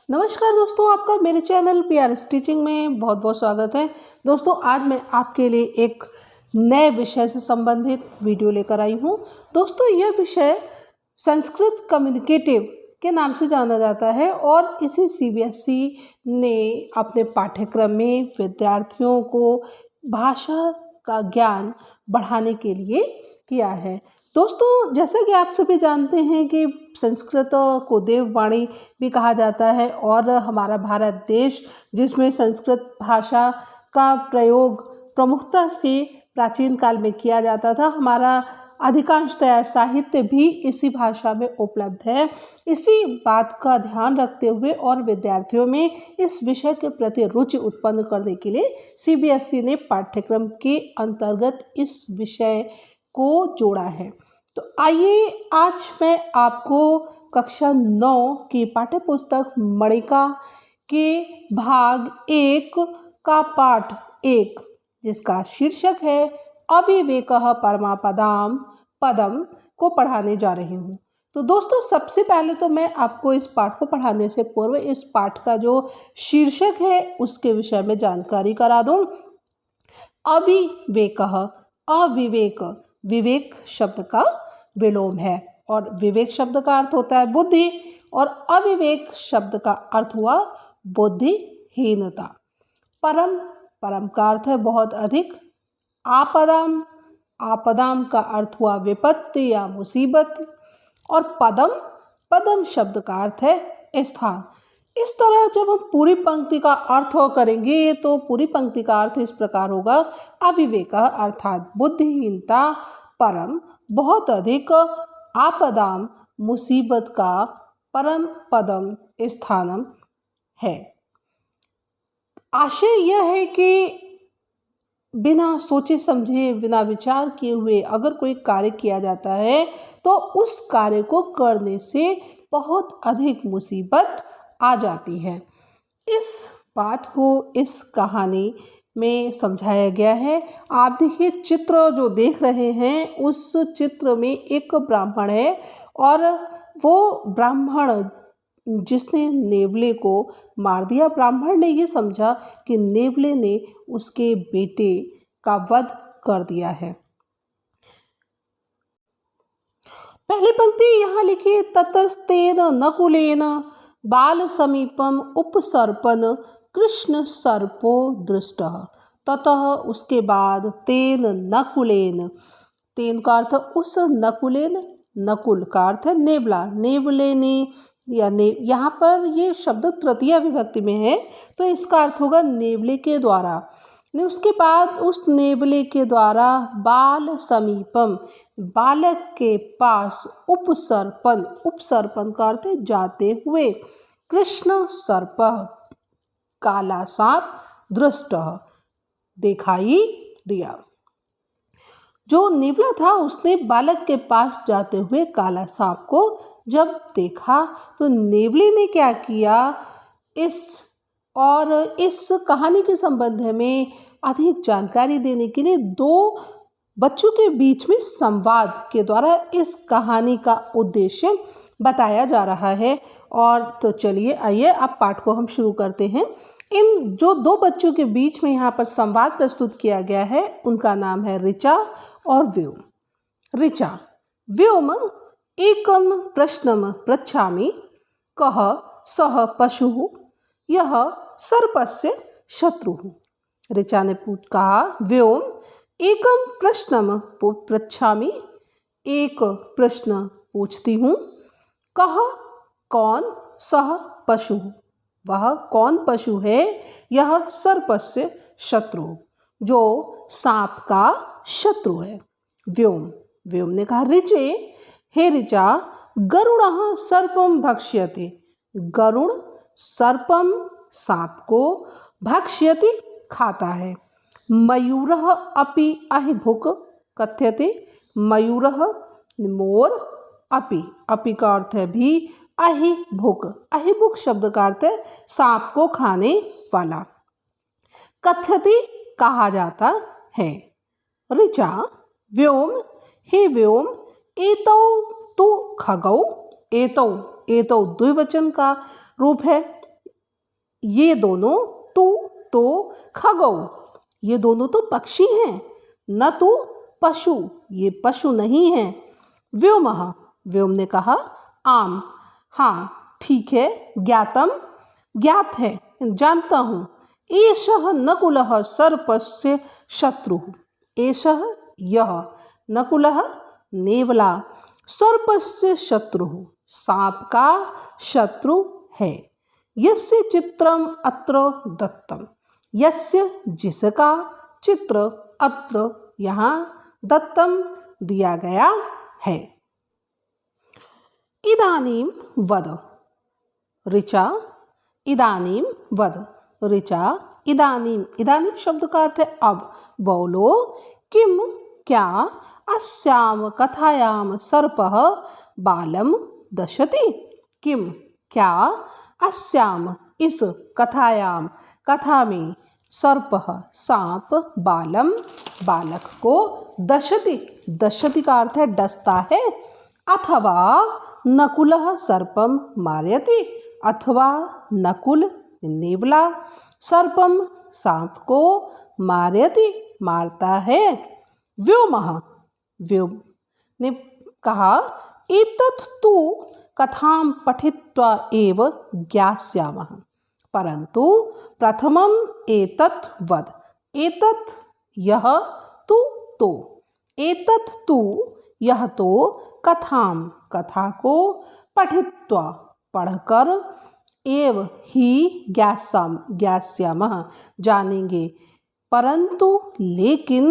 नमस्कार दोस्तों, आपका मेरे चैनल पीआर स्टिचिंग में बहुत बहुत स्वागत है। दोस्तों, आज मैं आपके लिए एक नए विषय से संबंधित वीडियो लेकर आई हूँ। दोस्तों, यह विषय संस्कृत कम्युनिकेटिव के नाम से जाना जाता है और इसे सीबीएसई ने अपने पाठ्यक्रम में विद्यार्थियों को भाषा का ज्ञान बढ़ाने के लिए किया है। दोस्तों, जैसा कि आप सभी जानते हैं कि संस्कृत को देववाणी भी कहा जाता है और हमारा भारत देश जिसमें संस्कृत भाषा का प्रयोग प्रमुखता से प्राचीन काल में किया जाता था, हमारा अधिकांशतः साहित्य भी इसी भाषा में उपलब्ध है। इसी बात का ध्यान रखते हुए और विद्यार्थियों में इस विषय के प्रति रुचि उत्पन्न करने के लिए सीबीएसई ने पाठ्यक्रम के अंतर्गत इस विषय को जोड़ा है। तो आइए आज मैं आपको कक्षा 9 की पाठ्यपुस्तक मणिका के भाग 1 का पाठ 1 जिसका शीर्षक है अविवेकः परमापदाम पदम को पढ़ाने जा रही हूँ। तो दोस्तों, सबसे पहले तो मैं आपको इस पाठ को पढ़ाने से पूर्व इस पाठ का जो शीर्षक है उसके विषय में जानकारी करा दूँ। अविवेकः, अविवेक विवेक शब्द का विलोम है और विवेक शब्द का अर्थ होता है बुद्धि और अविवेक शब्द का अर्थ हुआ बुद्धिहीनता। परम, परम का अर्थ है बहुत अधिक। आपदाम, आपदाम का अर्थ हुआ विपत्ति या मुसीबत और पदम, पदम शब्द का अर्थ है स्थान। इस तरह जब हम पूरी पंक्ति का अर्थ करेंगे तो पूरी पंक्ति का अर्थ इस प्रकार होगा, अविवेक अर्थात बुद्धिहीनता, परम बहुत अधिक, आपदाम मुसीबत का, परम पदम स्थानम है। आशय यह है कि बिना सोचे समझे, बिना विचार किए हुए अगर कोई कार्य किया जाता है तो उस कार्य को करने से बहुत अधिक मुसीबत आ जाती है। इस बात को इस कहानी में समझाया गया है। आप देखिए, चित्र जो देख रहे हैं उस चित्र में एक ब्राह्मण है और वो ब्राह्मण जिसने नेवले को मार दिया, ब्राह्मण ने ये समझा कि नेवले ने उसके बेटे का वध कर दिया है। पहली पंक्ति यहाँ लिखी, ततस्तेन नकुलेन बाल समीपम उपसर्पन कृष्ण सर्पो दृष्टः। ततः उसके बाद तेन नकुलेन, तेन का अर्थ उस, नकुलेन नकुल का अर्थ है नेवला, नेवले ने या यहाँ पर ये शब्द तृतीया विभक्ति में है तो इसका अर्थ होगा नेवले के द्वारा। उसके बाद उस नेवले के द्वारा बाल समीपम, बालक के पास, उपसर्पन, उपसर्पन का अर्थ है जाते हुए, कृष्ण सर्प काला सांप, दृष्ट दिखाई दिया। जो नेवला था उसने बालक के पास जाते हुए काला सांप को जब देखा तो नेवले ने क्या किया, इस कहानी के संबंध में अधिक जानकारी देने के लिए दो बच्चों के बीच में संवाद के द्वारा इस कहानी का उद्देश्य बताया जा रहा है। और तो चलिए आइए अब पाठ को हम शुरू करते हैं। इन जो दो बच्चों के बीच में यहाँ पर संवाद प्रस्तुत किया गया है उनका नाम है ऋचा और व्योम। ऋचा, व्योम एकम प्रश्नम पृच्छामि, कः सः पशुः यः सर्पस्य शत्रुः। ऋचा ने कहा, व्योम एकम प्रश्नम पृच्छामि, एक प्रश्न पूछती हूँ, कः कौन, सः पशु वह कौन पशु है, यह सर्पस्य शत्रु जो सांप का शत्रु है। व्योम, व्योम ने कहा, ऋचे हे ऋचा, गरुड़ः सर्पम भक्ष्यति, गरुड़ सर्पम सांप को, भक्ष्यति खाता है, मयूरः अपि अहिभुक् कथ्यते, मयूरः मोर, अपि, अपि का अर्थ है भी, अहिभुक्, अहिभुक् शब्द का अर्थ है सांप को खाने वाला, कथ्यते कहा जाता है। ऋचा, व्योम हे व्योम, एतौ तु खगौ, एतौ, एतौ द्विवचन का रूप है, ये दोनों तू तो खगौ, ये दोनों तो पक्षी हैं। न तू पशु, ये पशु नहीं है। व्योमः, व्योम ने कहा आम, हाँ ठीक है। ज्ञातम, ज्ञात है, जानता हूँ। एषः नकुलः सर्पस्य शत्रुः, एषः यह, नकुलः नेवला, सर्पस्य शत्रुः सांप का शत्रु है। यस्य चित्रम अत्र दत्तम, यस्य जिसका, चित्र अत्र यहाँ, दत्तम दिया गया है। इदानीं वद, ऋचा इदानीं वद, ऋचा इदानीं, इदानीं शब्द का अर्थ है अब, बोलो। किम, क्या, अस्याम कथायाम सर्पः बालम दशति, किम, क्या, अस्याम, इस, कथायाम, कथा में, सर्पः सांप, बालम, बालक को, दशति, दशति का अर्थ है डसता है। अथवा नकुलः सर्पम मारयति, अथवा नकुल नेवला सर्पम सांप को मारयति मारता है। व्योमः, व्योम ने कहा एतत् तु कथां पठित्वा एव ज्ञास्यामः, परंतु प्रथमम एतत् वद, एतत् यह, तु तो, एतत् तु यह तो, कथां कथा को, पठित्वा पढ़कर, एव ही ज्ञास्यामः जानेंगे, परंतु लेकिन,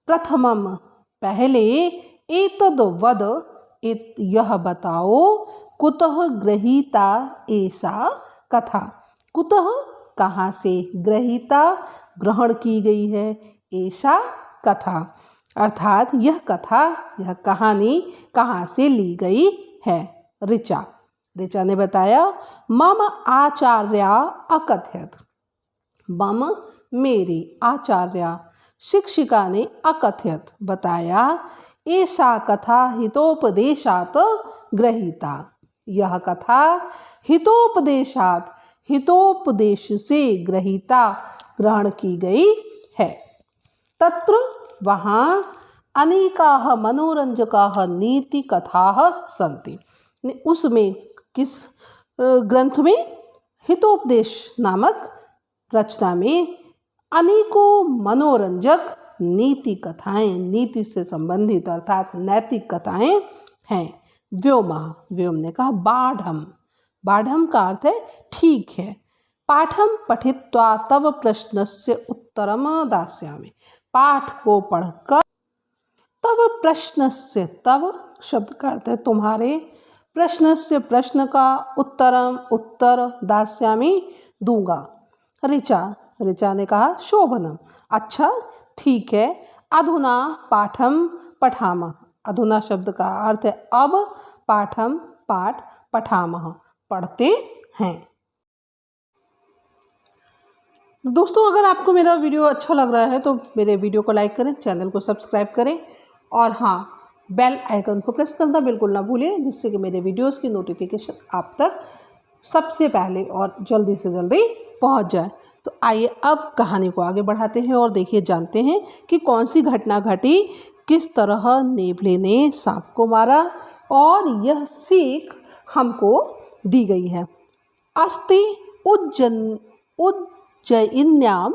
प्रथमम पहले, एतद् वद यह बताओ, कुतः गृहीता एषा कथा, कुतः कहाँ से, गृहीता ग्रहण की गई है, एषा कथा अर्थात यह कथा, यह कहानी कहाँ से ली गई है। ऋचा, ऋचा ने बताया मम आचार्या अकथयत, मम मेरी, आचार्या शिक्षिका ने, अकथयत बताया, एषा कथा हितोपदेशात गृहीता, यह कथा हितोपदेशात, हितोपदेश से गृहीता ग्रहण की गई है। तत्र वहाँ अनेकाः मनोरंजकाः नीति कथाः सन्ति, उसमें किस ग्रंथ में, हितोपदेश नामक रचना में अनेकों मनोरंजक नीति कथाएं, नीति से संबंधित अर्थात नैतिक कथाएं हैं। व्योमा, व्योम ने कहा बाढ़म, बाढ़म का अर्थ है ठीक है। पाठम पठित्वा तव प्रश्नस्य उत्तरम दास्यामि, पाठ को पढ़कर, तव प्रश्नस्य, तव शब्द का अर्थ है तुम्हारे, प्रश्नस्य प्रश्न का, उत्तरम उत्तर, दास्यामि दूंगा। ऋचा, ऋचा ने कहा शोभनम, अच्छा ठीक है। अधुना पाठम पठामः, अधुना शब्द का अर्थ है अब, पाठम पाठ, पठामः पढ़ते हैं। दोस्तों अगर आपको मेरा वीडियो अच्छा लग रहा है तो मेरे वीडियो को लाइक करें, चैनल को सब्सक्राइब करें और हाँ बेल आइकन को प्रेस करना बिल्कुल ना भूलें, जिससे कि मेरे वीडियोस की नोटिफिकेशन आप तक सबसे पहले और जल्दी से जल्दी पहुंच जाए। तो आइए अब कहानी को आगे बढ़ाते हैं और देखिए जानते हैं कि कौन सी घटना घटी, किस तरह नेवले ने सांप को मारा और यह सीख हमको दी गई है। अस्ति उज्जयिन्यां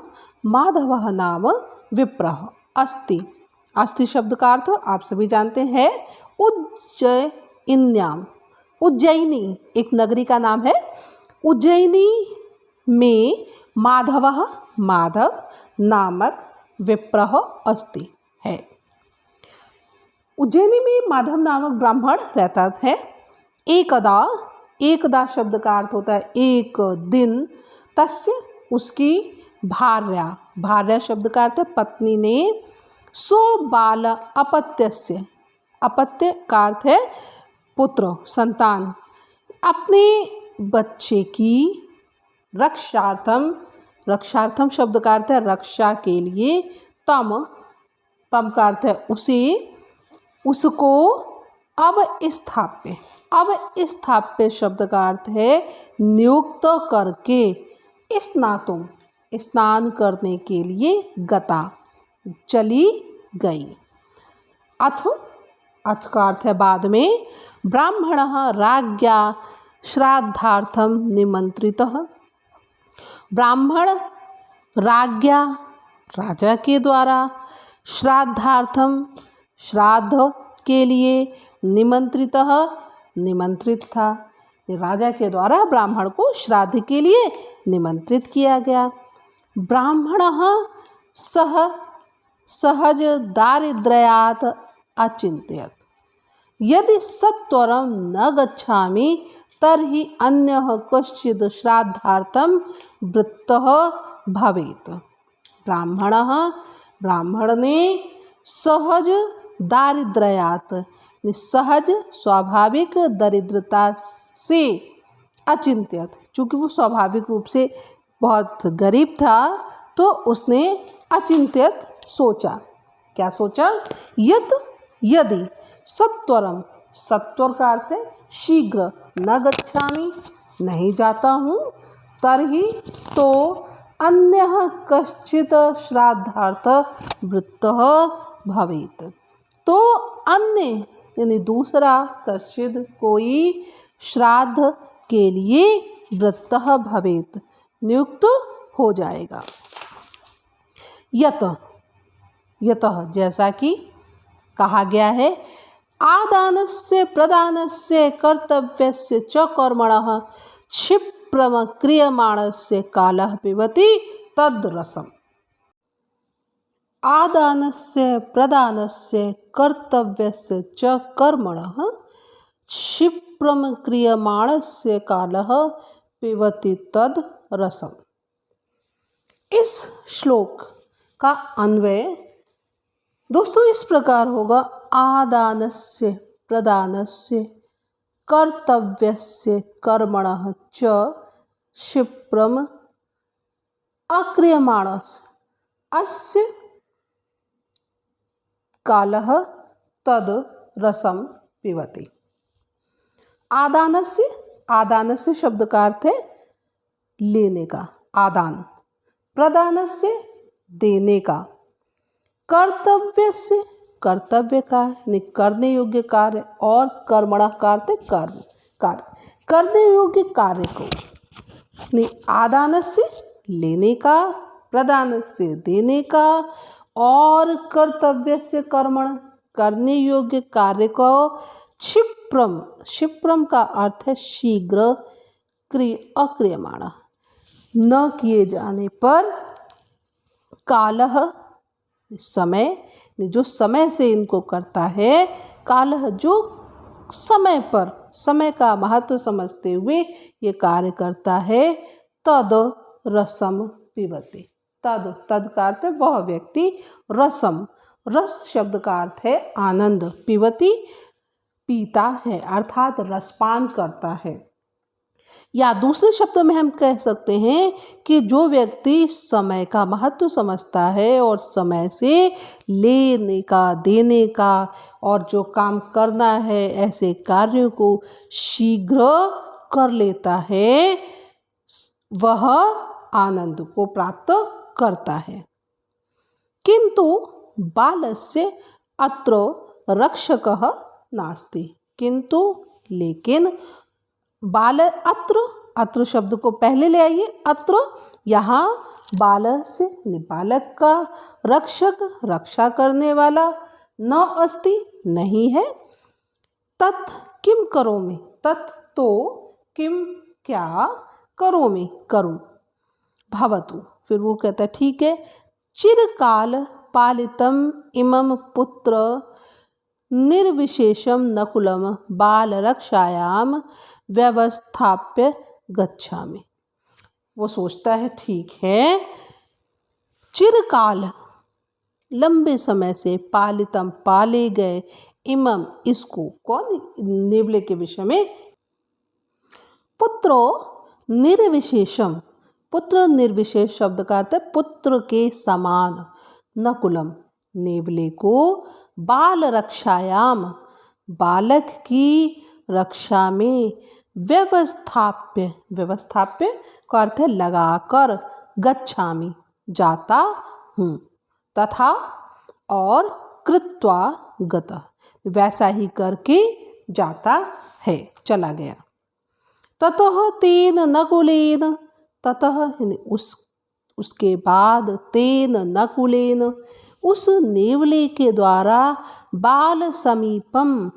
माधवः नाम विप्रः। अस्ति, अस्ति शब्द का अर्थ आप सभी जानते हैं उज्जयिन्याम, उज्जयिनी एक नगरी का नाम है। उज्जयिनी में माधवः, माधव नामक विप्रः अस्ति है। उज्जैनी में माधव नामक ब्राह्मण रहता है। एकदा, एकदा शब्द का अर्थ होता है एक दिन, तस्य उसकी भार्या, भार्या शब्द का अर्थ है पत्नी ने, सो बाल अपत्यस्य, अपत्य का अर्थ है पुत्र संतान, अपने बच्चे की रक्षार्थम, रक्षार्थम शब्द का अर्थ है रक्षा के लिए, तम, तम का अर्थ है उसे, उसको अवस्थाप्य, अवस्थाप्य शब्द का अर्थ है नियुक्त करके, स्नातुम स्नान करने के लिए गता चली गई। अथ अथ का अर्थ है बाद में। ब्राह्मणः राज्ञा श्राद्धार्थम निमंत्रितः। ब्राह्मण राज्ञा राजा के द्वारा श्राद्धार्थम श्राद्ध के लिए निमंत्रितः निमंत्रित था। राजा के द्वारा ब्राह्मण को श्राद्ध के लिए निमंत्रित किया गया। ब्राह्मणः सहज दारिद्र्यात् अचिन्तयत्। यदि सत्वरं न गच्छामि तर्हि अन्यः कश्चित् श्राद्धार्थं वृत्तः भवेत्। ब्राह्मण ने सहज दारिद्र्यात् सहज स्वाभाविक दरिद्रता से अचिंत्यत, चूँकि वो स्वाभाविक रूप से बहुत गरीब था तो उसने अचिंत्यत सोचा। क्या सोचा? यदि सत्वरम, सत्वर का अर्थ है शीघ्र, न गच्छामि नहीं जाता हूँ, तर्हि तो अन्यः कश्चित् श्राद्धार्थ वृत्तः भवेत्, तो अन्य यानी दूसरा कश्चित् कोई श्राद्ध के लिए वृत्तः भवेत् नियुक्त हो जाएगा। यतः जैसा कि कहा गया है, आदानस्य प्रदानस्य कर्तव्यस्य च कर्मणः क्षिप्रम क्रियमाणस्य कालः पिबति तद्रसम्। आदानस्य प्रदानस्य कर्तव्यस्य च कर्मणः क्षिप्रम क्रियमाणस्य कालः पिबति तद् रसम्। इस श्लोक का अन्वय दोस्तों इस प्रकार होगा, आदानस्य प्रदानस्य कर्तव्यस्य कर्मणः च क्षिप्रम अक्रियमाणस्य अस्य कालः तद् रसम पिबति। आदानस्य शब्द का अर्थ है लेने का, आदान। प्रदानस्य देने का। कर्तव्यस्य कर्तव्य का करने योग्य कार्य, और कर्मणः का अर्थ कार्य करने योग्य कार्य को। आदानस्य लेने का, प्रदानस्य देने का, और कर्तव्यस्य कर्मण करने योग्य कार्य को क्षिप्रम का अर्थ है शीघ्र, अक्रियमाण न किए जाने पर, कालः समय, जो समय से इनको करता है, कालः जो समय पर, समय का महत्व समझते हुए ये कार्य करता है, तद रसम पिबति। तद का अर्थ है वह व्यक्ति, रसम, रस शब्द का अर्थ है आनंद, पिबति पीता है अर्थात रसपान करता है। या दूसरे शब्दों में हम कह सकते हैं कि जो व्यक्ति समय का महत्व समझता है और समय से लेने का, देने का और जो काम करना है ऐसे कार्यों को शीघ्र कर लेता है, वह आनंद को प्राप्त करता है। किंतु बालस्य अत्र रक्षकः नास्ति। किंतु लेकिन बाल, अत्र शब्द को पहले ले आइए। अत्र यहाँ बाल से बालक का, रक्षक रक्षा करने वाला, न अस्ति नहीं है। तत् किम करोमि, तत् तो किम क्या, करोमि करूं, भवतु फिर वो कहता है ठीक है। चिरकाल पालितम इमं पुत्र निर्विशेषम नकुलम बाल रक्षायाम व्यवस्थाप्य गच्छामि। वो सोचता है ठीक है, चिरकाल लंबे समय से, पालितम पाले गए, इमम इसको, कौन, नेवले के विषय में, पुत्रो निर्विशेषम, पुत्र निर्विशेष शब्द का अर्थ है पुत्र के समान, नकुलम नेवले को, बाल रक्षायाम बालक की रक्षा में, व्यवस्थाप्य, व्यवस्थाप्य का अर्थ है लगाकर, गच्छामि जाता हूँ, तथा और कृत्वा गतः वैसा ही करके जाता है, चला गया। ततः तेन नकुलेन, ततः उसके बाद, तेन नकुलेन उस नेवले के द्वारा, बाल समीपम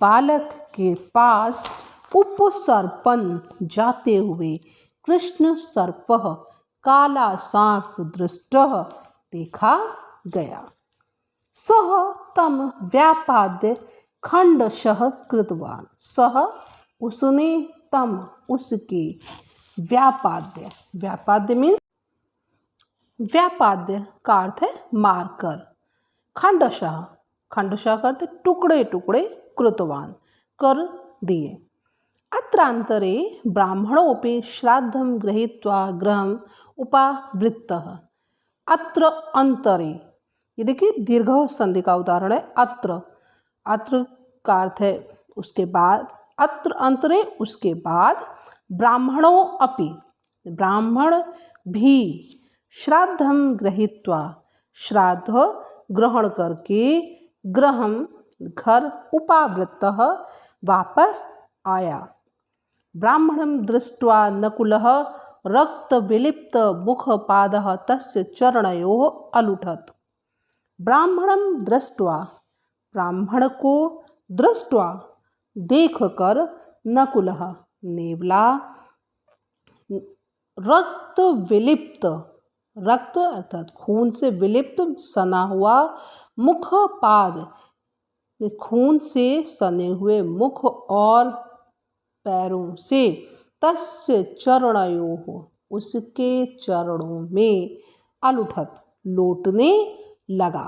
बालक के पास, उपसर्पन जाते हुए, कृष्ण सर्पः काला सांप दृष्टः देखा गया। सह तम व्यापाद्य खंडशः कृतवान, सह उसने, तम उसके, व्यापाद्य, व्यापाद्य मीन्स व्यापाद्य का अर्थ है मारकर, खंडशः, खंडशः का अर्थ टुकड़े टुकड़े, कृतवान कर दिए। अत्रांतरे ब्राह्मणोपि श्राद्धं गृहीत्वा गृहम् उपावृत्तः, अत्र अंतरे, ये देखिए दीर्घ संधि का उदाहरण है। अत्र, अत्र का अर्थ है उसके बाद, अत्र अंतरे उसके बाद, ब्राह्मणों अपि ब्राह्मण भी, श्राद्धं गृहीत्वा श्राद्ध ग्रहण करके, गृहं घर, उपावृत्तः वापस आया। ब्राह्मणं दृष्ट्वा नकुलः रक्तविलिप्त मुखपादः तस्य चरणयोः अलुठत्। ब्राह्मणं दृष्ट्वा, ब्राह्मण को दृष्ट्वा देखकर, नकुलः नेवला, रक्त विलिप्त, रक्त अर्थात खून से, विलिप्त सना हुआ, मुख पाद खून से सने हुए मुख और पैरों से, तस्य चरणयोः उसके चरणों में, अलुठत लौटने लगा।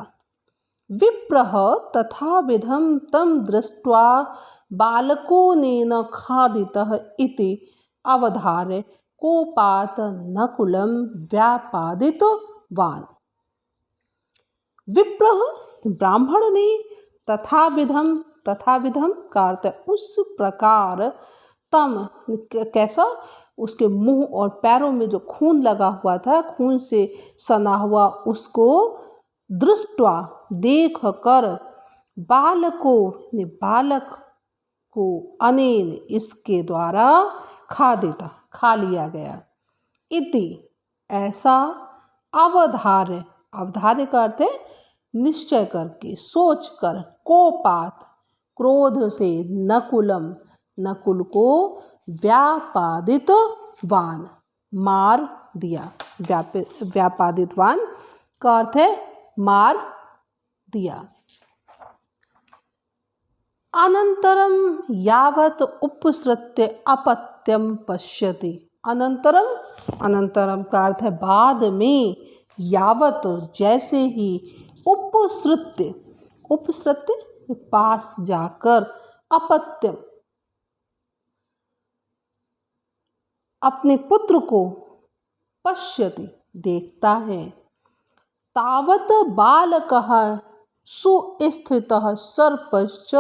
विप्रः तथाविधं तं दृष्ट्वा बालकोनेन खादितः इति अवधार्य कोपात नकुलं व्यापादितवान्। विप्रः ब्राह्मण ने, तथाविधम, तथाविधम का अर्थ उस प्रकार, तम कैसा, उसके मुंह और पैरों में जो खून लगा हुआ था, खून से सना हुआ, उसको दृष्ट्वा देख कर, बालको ने बालक को, अनेन इसके द्वारा, खादिता खा लिया गया, इति ऐसा, अवधार्य, अवधार्य का अर्थ है निश्चय करके, सोच कर, कोपात क्रोध से, नकुलम नकुल को, व्यापादितवान मार दिया, व्यापादितवान का अर्थ है मार दिया। अनंतरम यावत उपसृत्य अपत्यम पश्यति, अनंतरम, अनंतरम का अर्थ है बाद में, यावत जैसे ही, उपसृत्य, उपसृत्य पास जाकर, अपत्यम अपने पुत्र को, पश्यति देखता है, तावत बालकः सुस्थितः सर्पश्च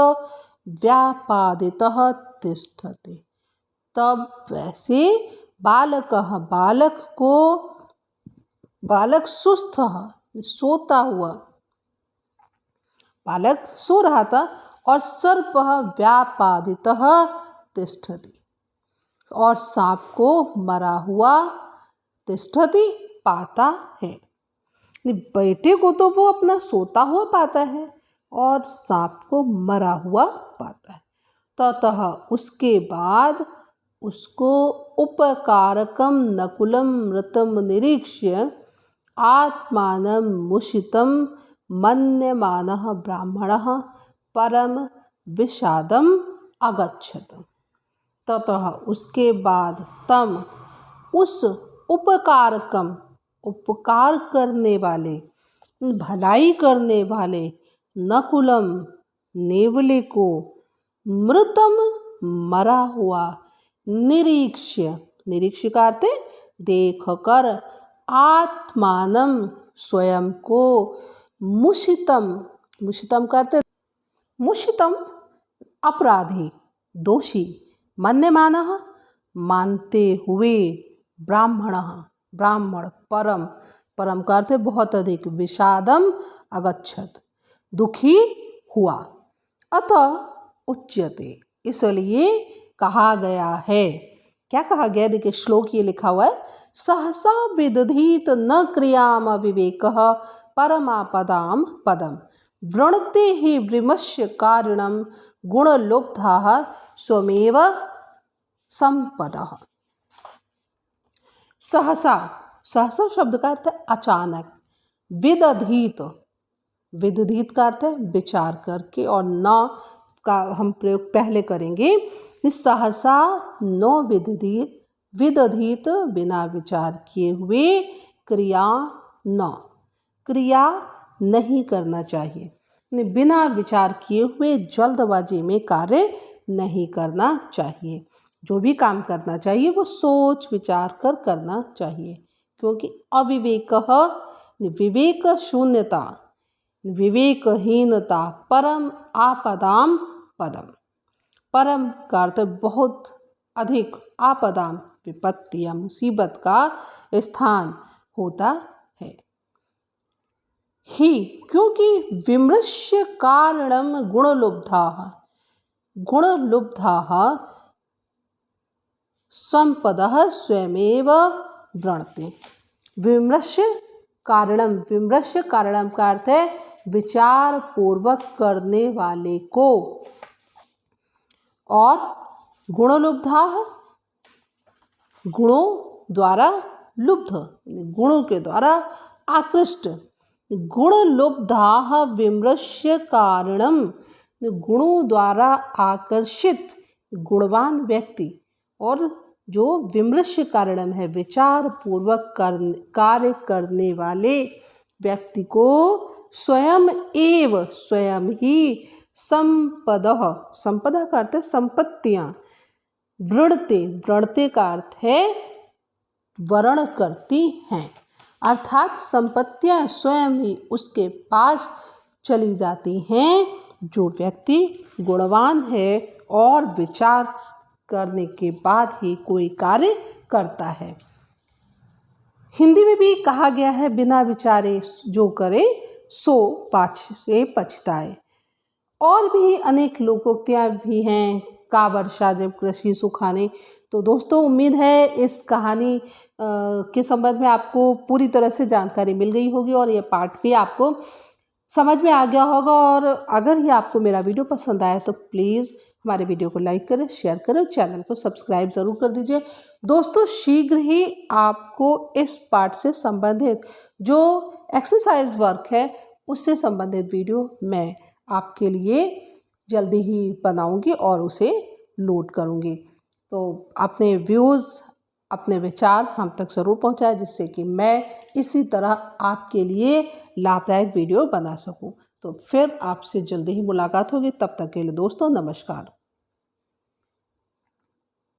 व्यापादितः तिष्ठति, तब वैसे बालकः बालक को, बालक सुस्थः सोता हुआ, बालक सो रहा था, और सर्पः व्यापादितः तिष्ठति, और सांप को मरा हुआ, तिष्ठति पाता है। बेटे को तो वो अपना सोता हुआ पाता है, और सांप को मरा हुआ पाता है। ततः उसके बाद उसको उपकारकम नकुलम मृतम निरीक्ष्य आत्मानं मुषितं मन्यमानः ब्राह्मणः परम विषादम अगच्छत। ततः उसके बाद तम उस उपकारकम उपकार करने वाले, भलाई करने वाले, नकुलम नेवले को, मृतम मरा हुआ, निरीक्ष्य, निरीक्ष्य का अर्थ देख कर, आत्मानम स्वयं को, मुषितम, मुषितम करते, मुषितम अपराधी दोषी, मन्यमानः मानते हुए, ब्राह्मणः ब्राह्मण, परम परम का अर्थ है बहुत अधिक, विषादम अगच्छत दुखी हुआ, अतः उच्यते इसलिए कहा गया है। क्या कहा गया? देखिए श्लोक ये लिखा हुआ है, सहसा विदधीत न क्रियाम अविवेकः परमापदाम पदम वृणते हि विमर्श्य कारणम गुणलुब्धाः स्वमेव संपदः। सहसा, सहसा शब्द का अर्थ है अचानक, विदधीत, विदधीत का अर्थ है विचार करके, और न का हम प्रयोग पहले करेंगे। सहसा न विदधीत, विदधीत बिना विचार किए हुए, क्रिया न, क्रिया नहीं करना चाहिए, बिना विचार किए हुए जल्दबाजी में कार्य नहीं करना चाहिए। जो भी काम करना चाहिए वो सोच विचार कर करना चाहिए, क्योंकि अविवेक, विवेक शून्यता, विवेकहीनता, परम आपदाम पदम, परम का अर्थ बहुत अधिक, आपदाम विपत्ति या मुसीबत का स्थान होता है। ही क्योंकि विमृश्य कारणम गुणलुब्धाः, गुणलुब्धाः संपदः स्वयमेव वृणते। विमृश्य कारणम, विमृश्य कारणम का अर्थ है विचार पूर्वक करने वाले को, और गुणलुब्धाः गुणों द्वारा लुब्ध, गुणों के द्वारा आकृष्ट, गुणलुब्धाः विमृश्य कारणम, गुणों द्वारा आकर्षित गुणवान व्यक्ति, और जो विमृश्य कारणम है विचार पूर्वक कार्य करने वाले व्यक्ति को स्वयं एव, स्वयं ही, संपदः, संपदा का अर्थ है संपत्तियां, वृणते, वृणते का अर्थ है वर्ण करती हैं, अर्थात संपत्तियां स्वयं ही उसके पास चली जाती हैं जो व्यक्ति गुणवान है और विचार करने के बाद ही कोई कार्य करता है। हिंदी में भी कहा गया है, बिना विचारे जो करे सो पाछे पछताए। और भी अनेक लोकोक्तियाँ भी हैं, का वर्षा जब कृषि सुखाने। तो दोस्तों उम्मीद है इस कहानी के संबंध में आपको पूरी तरह से जानकारी मिल गई होगी और ये पाठ भी आपको समझ में आ गया होगा। और अगर ये आपको मेरा वीडियो पसंद आया तो प्लीज़ हमारे वीडियो को लाइक करें, शेयर करें, चैनल को सब्सक्राइब ज़रूर कर दीजिए। दोस्तों शीघ्र ही आपको इस पाठ से संबंधित जो एक्सरसाइज वर्क है उससे संबंधित वीडियो मैं आपके लिए जल्दी ही बनाऊंगी और उसे लोड करूंगी। तो अपने व्यूज़, अपने विचार हम तक ज़रूर पहुंचाएं, जिससे कि मैं इसी तरह आपके लिए लाभदायक वीडियो बना सकूं। तो फिर आपसे जल्दी ही मुलाकात होगी। तब तक के लिए दोस्तों नमस्कार।